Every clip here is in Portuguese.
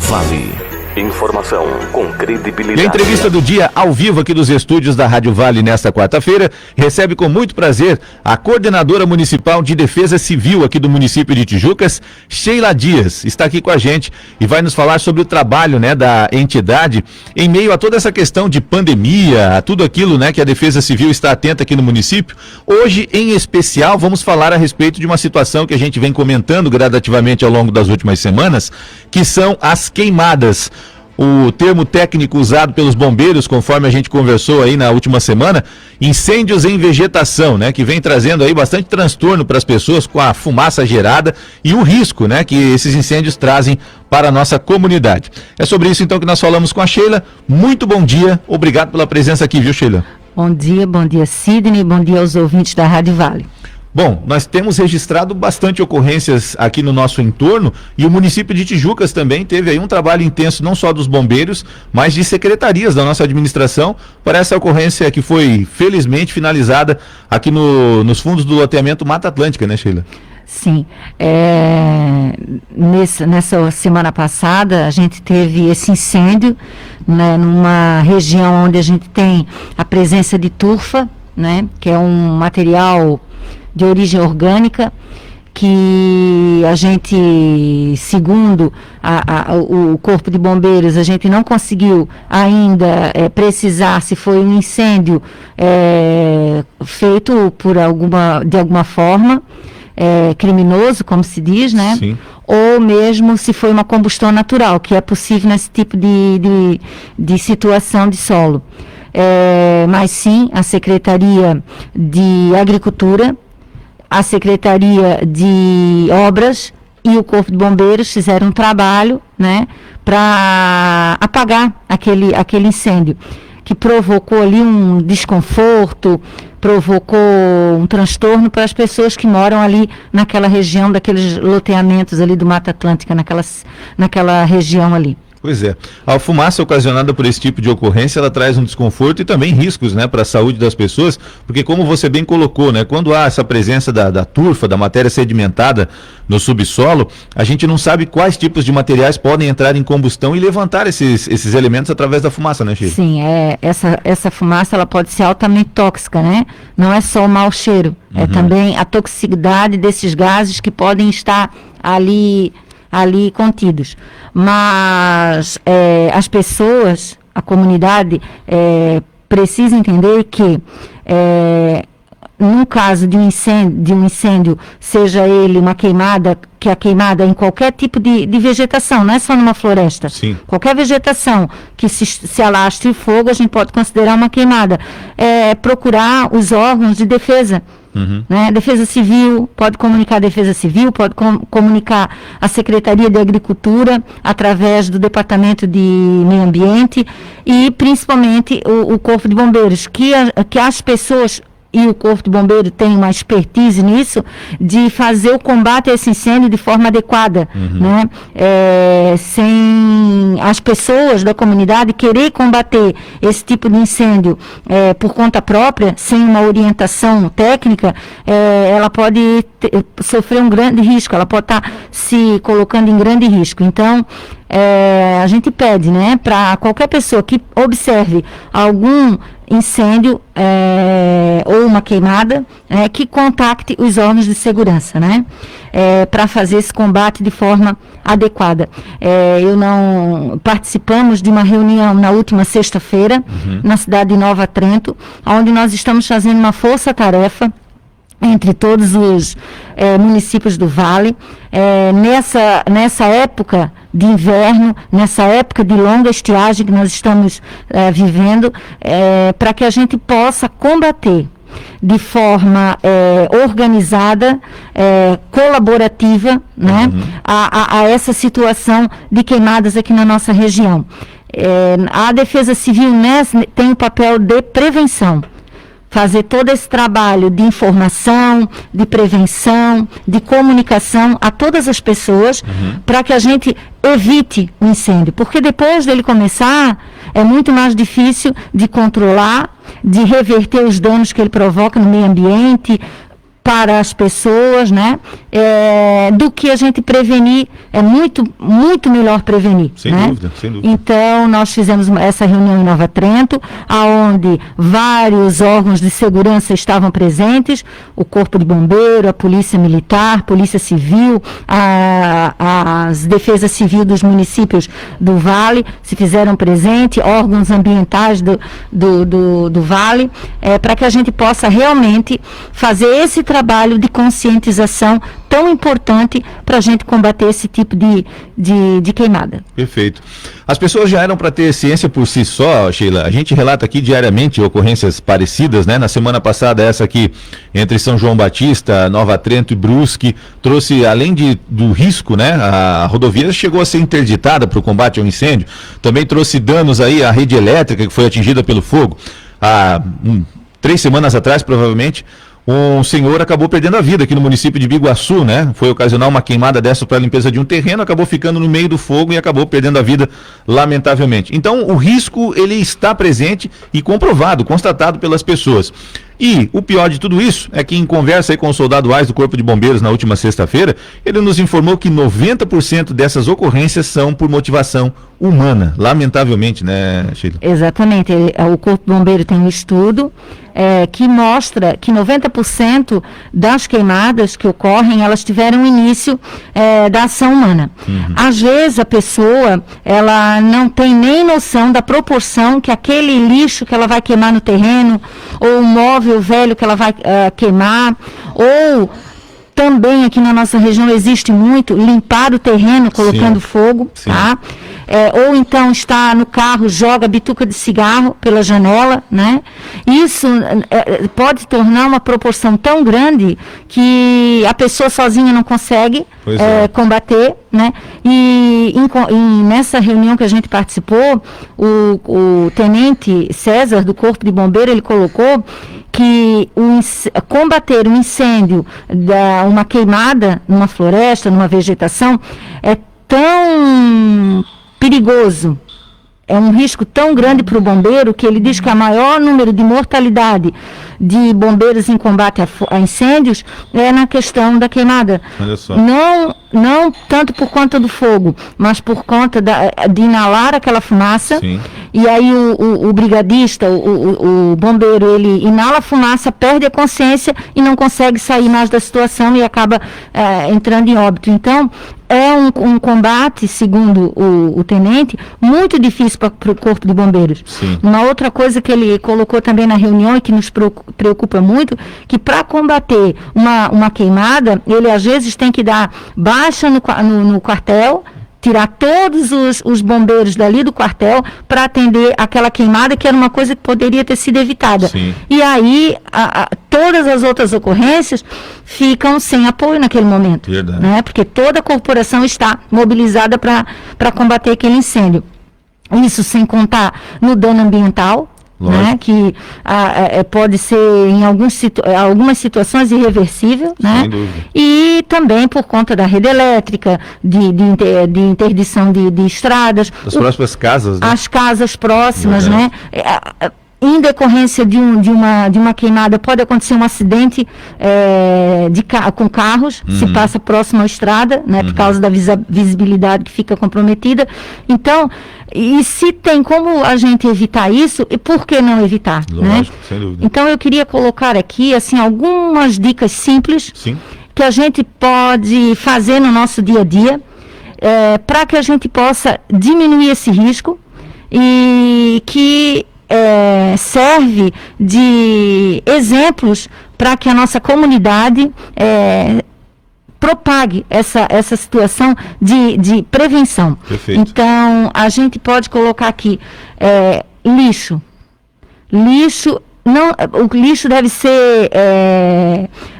Vale. Informação com credibilidade. E a entrevista do dia, ao vivo aqui dos estúdios da Rádio Vale nesta quarta-feira, recebe com muito prazer a coordenadora municipal de Defesa Civil aqui do município de Tijucas, Sheila Dias. Está aqui com a gente e vai nos falar sobre o trabalho, da entidade em meio a toda essa questão de pandemia, a tudo aquilo, que a Defesa Civil está atenta aqui no município. Hoje, em especial, vamos falar a respeito de uma situação que a gente vem comentando gradativamente ao longo das últimas semanas, que são as queimadas. O termo técnico usado pelos bombeiros, conforme a gente conversou aí na última semana, incêndios em vegetação, que vem trazendo aí bastante transtorno para as pessoas com a fumaça gerada e o risco, que esses incêndios trazem para a nossa comunidade. É sobre isso então que nós falamos com a Sheila. Muito bom dia, obrigado pela presença aqui, viu, Sheila? Bom dia Sidney, bom dia aos ouvintes da Rádio Vale. Bom, nós temos registrado bastante ocorrências aqui no nosso entorno e o município de Tijucas também teve aí um trabalho intenso, não só dos bombeiros, mas de secretarias da nossa administração, para essa ocorrência que foi felizmente finalizada aqui nos fundos do loteamento Mata Atlântica, né, Sheila? Sim, nessa semana passada a gente teve esse incêndio, numa região onde a gente tem a presença de turfa, que é um material de origem orgânica, que a gente, segundo o Corpo de Bombeiros, a gente não conseguiu ainda precisar se foi um incêndio feito de alguma forma, criminoso, como se diz, Sim. Ou mesmo se foi uma combustão natural, que é possível nesse tipo de situação de solo. Mas sim, a Secretaria de Agricultura, a Secretaria de Obras e o Corpo de Bombeiros fizeram um trabalho, para apagar aquele incêndio, que provocou ali um desconforto, provocou um transtorno para as pessoas que moram ali naquela região, daqueles loteamentos ali do Mata Atlântica, naquela região ali. Pois é. A fumaça ocasionada por esse tipo de ocorrência, ela traz um desconforto e também riscos, para a saúde das pessoas, porque como você bem colocou, quando há essa presença da turfa, da matéria sedimentada no subsolo, a gente não sabe quais tipos de materiais podem entrar em combustão e levantar esses elementos através da fumaça, né, Sheila? Sim, essa fumaça ela pode ser altamente tóxica, Não é só o mau cheiro, é também a toxicidade desses gases que podem estar ali contidos. Mas as pessoas, a comunidade, precisa entender que no caso de um incêndio, seja ele uma queimada, que a queimada em qualquer tipo de vegetação, não é só numa floresta. Sim. Qualquer vegetação que se alastre fogo, a gente pode considerar uma queimada. Procurar os órgãos de defesa. Defesa Civil, pode comunicar a Defesa Civil, pode comunicar a Secretaria de Agricultura, através do Departamento de Meio Ambiente e principalmente o Corpo de Bombeiros, que as pessoas e o Corpo de Bombeiro tem uma expertise nisso, de fazer o combate a esse incêndio de forma adequada, sem as pessoas da comunidade querer combater esse tipo de incêndio por conta própria, sem uma orientação técnica, ela pode sofrer um grande risco, ela pode estar se colocando em grande risco. Então, a gente pede, para qualquer pessoa que observe algum incêndio ou uma queimada, que contacte os órgãos de segurança, para fazer esse combate de forma adequada. Participamos de uma reunião na última sexta-feira, na cidade de Nova Trento, onde nós estamos fazendo uma força-tarefa entre todos os municípios do Vale, nessa época de inverno, nessa época de longa estiagem que nós estamos vivendo, para que a gente possa combater de forma organizada, colaborativa, a essa situação de queimadas aqui na nossa região. A Defesa Civil tem o papel de prevenção. Fazer todo esse trabalho de informação, de prevenção, de comunicação a todas as pessoas, para que a gente evite o incêndio. Porque depois dele começar, é muito mais difícil de controlar, de reverter os danos que ele provoca no meio ambiente, para as pessoas, do que a gente prevenir. É muito, muito melhor prevenir. Sem né? dúvida, sem dúvida. Então, nós fizemos essa reunião em Nova Trento, onde vários órgãos de segurança estavam presentes, o Corpo de Bombeiro, a Polícia Militar, Polícia Civil, as Defesas Civil dos municípios do Vale se fizeram presentes, órgãos ambientais do Vale, para que a gente possa realmente fazer esse trabalho de conscientização tão importante para a gente combater esse tipo de queimada. Perfeito. As pessoas já eram para ter ciência por si só, Sheila. A gente relata aqui diariamente ocorrências parecidas, né? Na semana passada, essa aqui entre São João Batista, Nova Trento e Brusque, trouxe, além do risco, né? A rodovia chegou a ser interditada para o combate ao incêndio. Também trouxe danos aí à rede elétrica que foi atingida pelo fogo. Há 3 semanas atrás, provavelmente, um senhor acabou perdendo a vida aqui no município de Biguaçu, né? Foi ocasionar uma queimada dessa para a limpeza de um terreno, acabou ficando no meio do fogo e acabou perdendo a vida, lamentavelmente. Então, o risco, ele está presente e comprovado, constatado pelas pessoas. E o pior de tudo isso é que, em conversa aí com o soldado Ais do Corpo de Bombeiros na última sexta-feira, ele nos informou que 90% dessas ocorrências são por motivação humana, lamentavelmente, né, Sheila? Exatamente. O Corpo de Bombeiro tem um estudo que mostra que 90% das queimadas que ocorrem, elas tiveram início da ação humana. Às vezes a pessoa, ela não tem nem noção da proporção que aquele lixo que ela vai queimar no terreno, ou um móvel velho que ela vai queimar, ou também aqui na nossa região existe muito limpar o terreno colocando fogo, tá? Ou então está no carro, joga bituca de cigarro pela janela, né? Isso pode tornar uma proporção tão grande que a pessoa sozinha não consegue combater, né? E nessa reunião que a gente participou, o tenente César do Corpo de Bombeiro, ele colocou que combater um incêndio, uma queimada numa floresta, numa vegetação, é tão perigoso, é um risco tão grande para o bombeiro, que ele diz que o maior número de mortalidade de bombeiros em combate a incêndios é na questão da queimada. Olha só. Não tanto por conta do fogo, mas por conta de inalar aquela fumaça. Sim. E aí o brigadista, o bombeiro, ele inala a fumaça, perde a consciência e não consegue sair mais da situação e acaba entrando em óbito. Então, é um combate, segundo o tenente, muito difícil para o Corpo de Bombeiros. Sim. Uma outra coisa que ele colocou também na reunião e que nos preocupa muito, que para combater uma queimada, ele às vezes tem que dar baixa no quartel, tirar todos os bombeiros dali do quartel para atender aquela queimada, que era uma coisa que poderia ter sido evitada. Sim. E aí, todas as outras ocorrências ficam sem apoio naquele momento. Verdade. Né? Porque toda a corporação está mobilizada para combater aquele incêndio. Isso sem contar no dano ambiental, né, que pode ser em algumas situações irreversível, né? E também por conta da rede elétrica, de interdição de estradas. Das próximas casas, né? As casas próximas, né? Em decorrência de uma queimada, pode acontecer um acidente com carros, se passa próximo à estrada, né, por causa da visibilidade que fica comprometida. Então, e se tem como a gente evitar isso, e por que não evitar? Lógico, né? Sem dúvida. Então, eu queria colocar aqui assim, algumas dicas simples que a gente pode fazer no nosso dia a dia, para que a gente possa diminuir esse risco e que serve de exemplos para que a nossa comunidade propague essa situação de prevenção. Perfeito. Então, a gente pode colocar aqui lixo. O lixo deve ser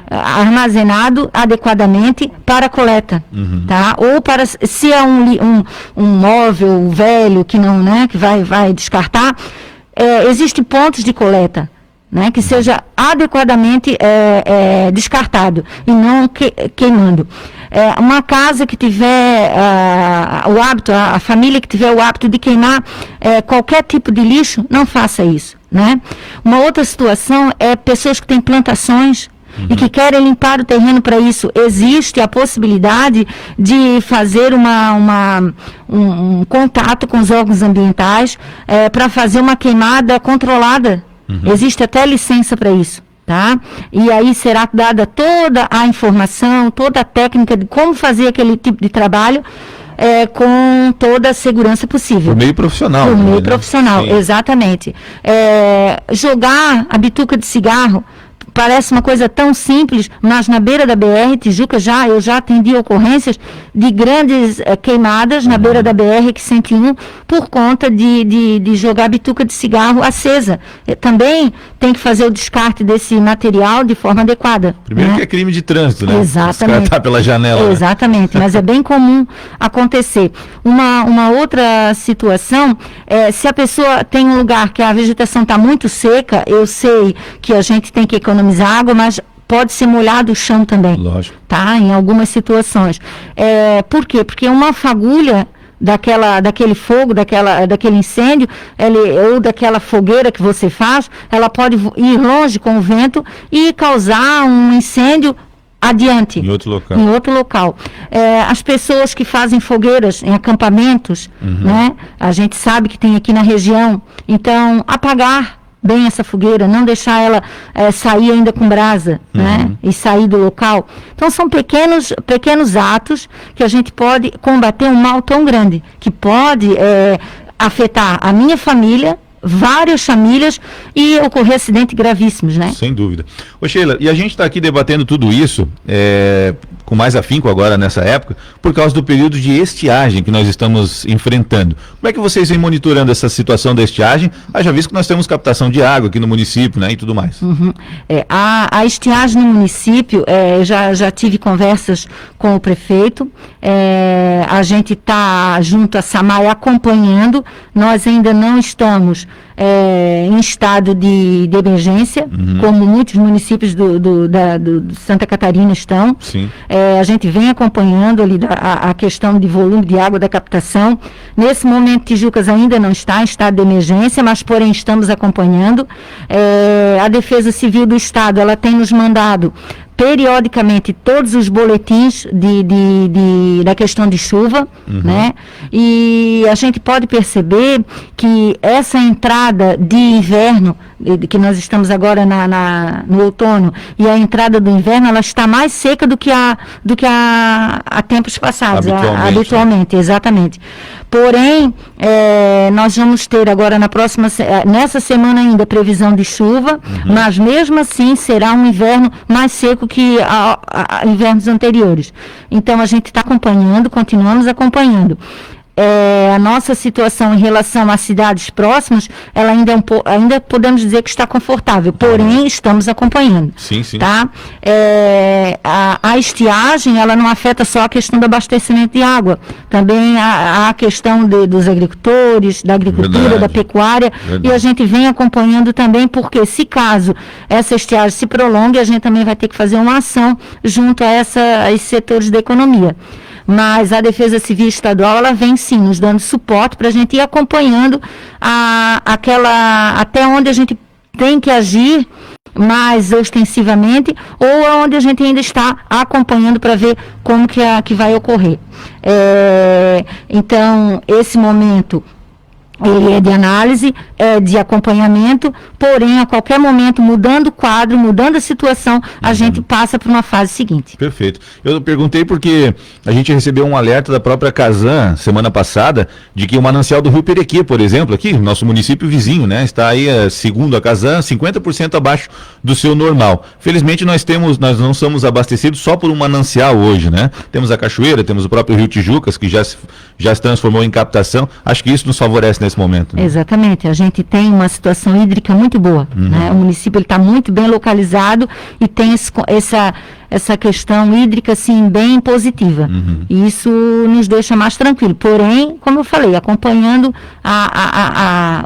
armazenado adequadamente para coleta, tá? Ou para, se é um móvel velho que não, né, que vai descartar, existem pontos de coleta, né, que seja adequadamente descartado e não queimando. Uma casa que tiver o hábito, a família que tiver o hábito de queimar qualquer tipo de lixo, não faça isso, né? Uma outra situação é pessoas que têm plantações, e que querem limpar o terreno para isso. Existe a possibilidade de fazer um contato com os órgãos ambientais para fazer uma queimada controlada. Existe até licença para isso. Tá? E aí será dada toda a informação, toda a técnica de como fazer aquele tipo de trabalho com toda a segurança possível. Por meio profissional. Por meio né? profissional, Sim. exatamente. Jogar a bituca de cigarro parece uma coisa tão simples, mas na beira da BR, Tijuca, eu já atendi ocorrências de grandes queimadas na beira da BR-101 por conta de jogar bituca de cigarro acesa. Também tem que fazer o descarte desse material de forma adequada. Primeiro, né? que é crime de trânsito, né? Exatamente. Descartar pela janela. Exatamente, mas é bem comum acontecer. Uma outra situação, se a pessoa tem um lugar que a vegetação está muito seca, eu sei que a gente tem que economizar água, mas pode ser molhado o chão também. Lógico. Tá? Em algumas situações. Por quê? Porque uma fagulha daquele fogo, daquele incêndio, ou daquela fogueira que você faz, ela pode ir longe com o vento e causar um incêndio adiante. Em outro local. Em outro local. As pessoas que fazem fogueiras em acampamentos, né? A gente sabe que tem aqui na região. Então, apagar bem essa fogueira, não deixar ela sair ainda com brasa, né? E sair do local. Então são pequenos atos que a gente pode combater um mal tão grande, que pode afetar a minha família, várias famílias e ocorrer acidentes gravíssimos, né? Sem dúvida. Ô Sheila, e a gente está aqui debatendo tudo isso com mais afinco agora nessa época, por causa do período de estiagem que nós estamos enfrentando. Como é que vocês vêm monitorando essa situação da estiagem? Já visto que nós temos captação de água aqui no município, né, e tudo mais. A estiagem no município, já tive conversas com o prefeito, a gente está junto à SAMAI acompanhando, nós ainda não estamos em estado de emergência, como muitos municípios do Santa Catarina estão. Sim. A gente vem acompanhando ali a questão de volume de água da captação. Nesse momento, Tijucas ainda não está em estado de emergência, mas porém estamos acompanhando. A Defesa Civil do Estado, ela tem nos mandado periodicamente todos os boletins da questão de chuva, né? E a gente pode perceber que essa entrada de inverno, que nós estamos agora no outono, e a entrada do inverno, ela está mais seca do que há tempos passados, habitualmente, exatamente. Porém, nós vamos ter agora nessa semana ainda previsão de chuva, mas mesmo assim será um inverno mais seco que invernos anteriores. Então a gente está acompanhando, continuamos acompanhando. A nossa situação em relação às cidades próximas, ela ainda podemos dizer que está confortável, porém estamos acompanhando. Sim, sim. Tá? A estiagem, ela não afeta só a questão do abastecimento de água, também a questão dos agricultores, da agricultura, Verdade. da pecuária, Verdade. e a gente vem acompanhando também, porque se caso essa estiagem se prolongue, a gente também vai ter que fazer uma ação junto a esses setores da economia. Mas a Defesa Civil Estadual, ela vem sim nos dando suporte para a gente ir acompanhando até onde a gente tem que agir mais ostensivamente, ou onde a gente ainda está acompanhando para ver como que vai ocorrer. Então, esse momento ele é de análise, de acompanhamento, porém, a qualquer momento, mudando o quadro, mudando a situação, a gente passa para uma fase seguinte. Perfeito. Eu perguntei porque a gente recebeu um alerta da própria Casan, semana passada, de que o manancial do Rio Perequê, por exemplo, aqui, nosso município vizinho, né, está aí, segundo a Casan, 50% abaixo do seu normal. Felizmente, nós não somos abastecidos só por um manancial hoje, né? Temos a Cachoeira, temos o próprio Rio Tijucas, que já se transformou em captação. Acho que isso nos favorece nesse momento. Né? Exatamente, a gente tem uma situação hídrica muito boa, né? O município está muito bem localizado e tem essa questão hídrica assim, bem positiva, e isso nos deixa mais tranquilo, porém, como eu falei, acompanhando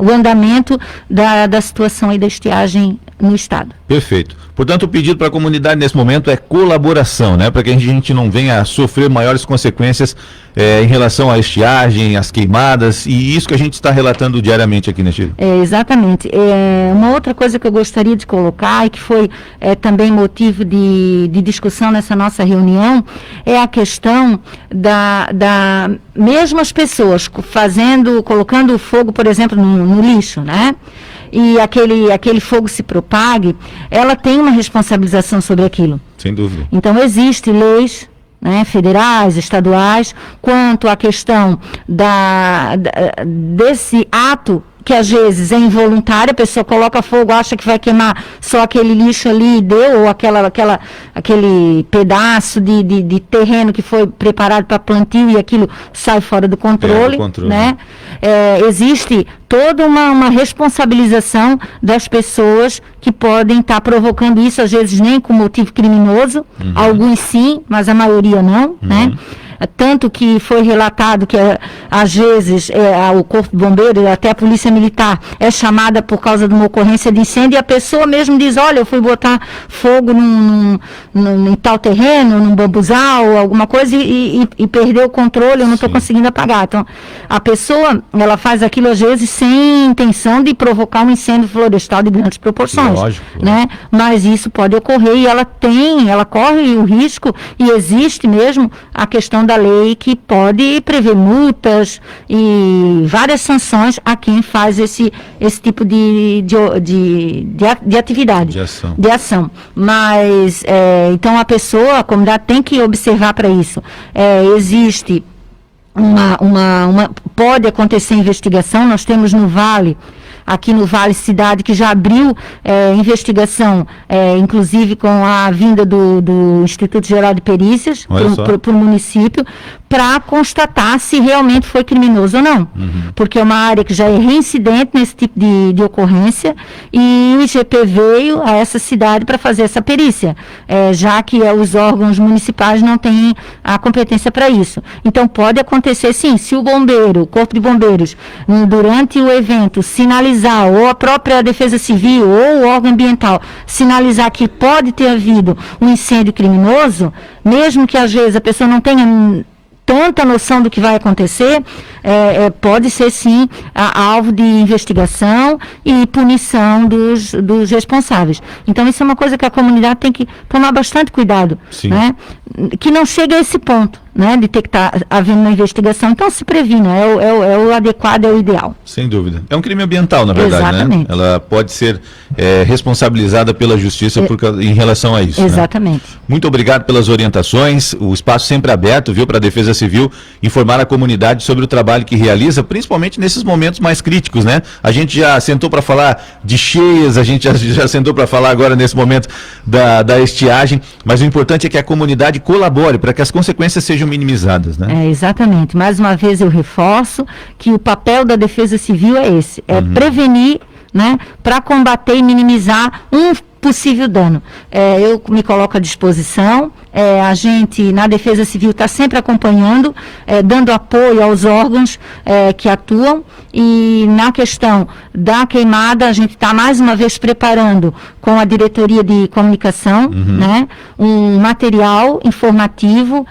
o andamento da situação aí da estiagem no estado. Perfeito. Portanto, o pedido para a comunidade nesse momento é colaboração, né? Para que a gente não venha a sofrer maiores consequências em relação à estiagem, às queimadas, e isso que a gente está relatando diariamente aqui, né, Sheila? Exatamente. Uma outra coisa que eu gostaria de colocar e que foi também motivo de discussão nessa nossa reunião é a questão da mesmo as pessoas colocando fogo, por exemplo, no lixo, né? E aquele fogo se propague, ela tem uma responsabilização sobre aquilo. Sem dúvida. Então, existem leis, né, federais, estaduais, quanto à questão desse ato que às vezes é involuntário, a pessoa coloca fogo, acha que vai queimar só aquele lixo ali, ou aquele pedaço de terreno que foi preparado para plantio e aquilo sai fora do controle, né? Existe toda uma responsabilização das pessoas que podem estar provocando isso, às vezes nem com motivo criminoso, alguns sim, mas a maioria não, né? Tanto que foi relatado que, às vezes, o Corpo de Bombeiros, até a Polícia Militar, é chamada por causa de uma ocorrência de incêndio, e a pessoa mesmo diz, olha, eu fui botar fogo em tal terreno, num bambuzal, ou alguma coisa, e perdeu o controle, eu não estou conseguindo apagar. Então, a pessoa, ela faz aquilo, às vezes, sem intenção de provocar um incêndio florestal de grandes proporções. Lógico. Né? Mas isso pode ocorrer, e ela corre o risco, e existe mesmo a questão da lei que pode prever multas e várias sanções a quem faz esse tipo de atividade, de ação. Mas, então a comunidade tem que observar para isso. Existe pode acontecer investigação, nós temos no Vale, aqui no Vale Cidade, que já abriu investigação, inclusive com a vinda do Instituto Geral de Perícias para o município, para constatar se realmente foi criminoso ou não. Porque é uma área que já é reincidente nesse tipo de ocorrência, e o IGP veio a essa cidade para fazer essa perícia, já que os órgãos municipais não têm a competência para isso. Então pode acontecer sim, se o Corpo de Bombeiros, durante o evento, sinalizar, ou a própria Defesa Civil, ou o órgão ambiental, sinalizar que pode ter havido um incêndio criminoso, mesmo que às vezes a pessoa não tenha tanta noção do que vai acontecer, pode ser sim alvo de investigação e punição dos responsáveis. Então isso é uma coisa que a comunidade tem que tomar bastante cuidado, né? Que não chegue a esse ponto, né, de ter que estar havendo uma investigação. Então se previna, é o adequado, é o ideal. Sem dúvida. É um crime ambiental, na verdade. Exatamente. Né? Ela pode ser responsabilizada pela justiça em relação a isso. Exatamente. Né? Muito obrigado pelas orientações, o espaço sempre aberto, viu, para a Defesa Civil informar a comunidade sobre o trabalho que realiza, principalmente nesses momentos mais críticos, né? A gente já sentou para falar de cheias, a gente já sentou para falar agora nesse momento da estiagem, mas o importante é que a comunidade colabore para que as consequências sejam minimizadas, né? Exatamente. Mais uma vez eu reforço que o papel da Defesa Civil é esse, prevenir, né, para combater e minimizar um possível dano. Eu me coloco à disposição, a gente na Defesa Civil está sempre acompanhando, dando apoio aos órgãos que atuam, e na questão da queimada a gente está mais uma vez preparando com a Diretoria de Comunicação, né, um material informativo.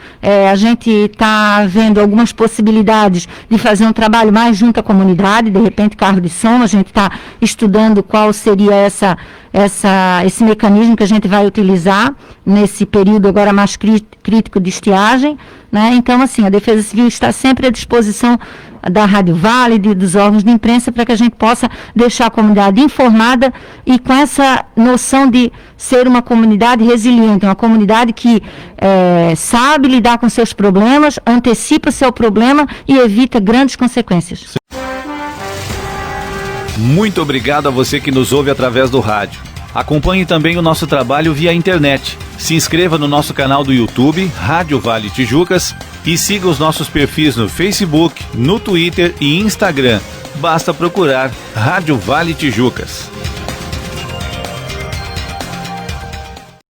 A gente está vendo algumas possibilidades de fazer um trabalho mais junto à comunidade, de repente carro de som, a gente está estudando qual seria esse mecanismo que a gente vai utilizar nesse período agora mais crítico de estiagem, né? Então, assim, a Defesa Civil está sempre à disposição da Rádio Vale, dos órgãos de imprensa, para que a gente possa deixar a comunidade informada e com essa noção de ser uma comunidade resiliente, uma comunidade que sabe lidar com seus problemas, antecipa seu problema e evita grandes consequências. Muito obrigado a você que nos ouve através do rádio. Acompanhe também o nosso trabalho via internet. Se inscreva no nosso canal do YouTube, Rádio Vale Tijucas, e siga os nossos perfis no Facebook, no Twitter e Instagram. Basta procurar Rádio Vale Tijucas.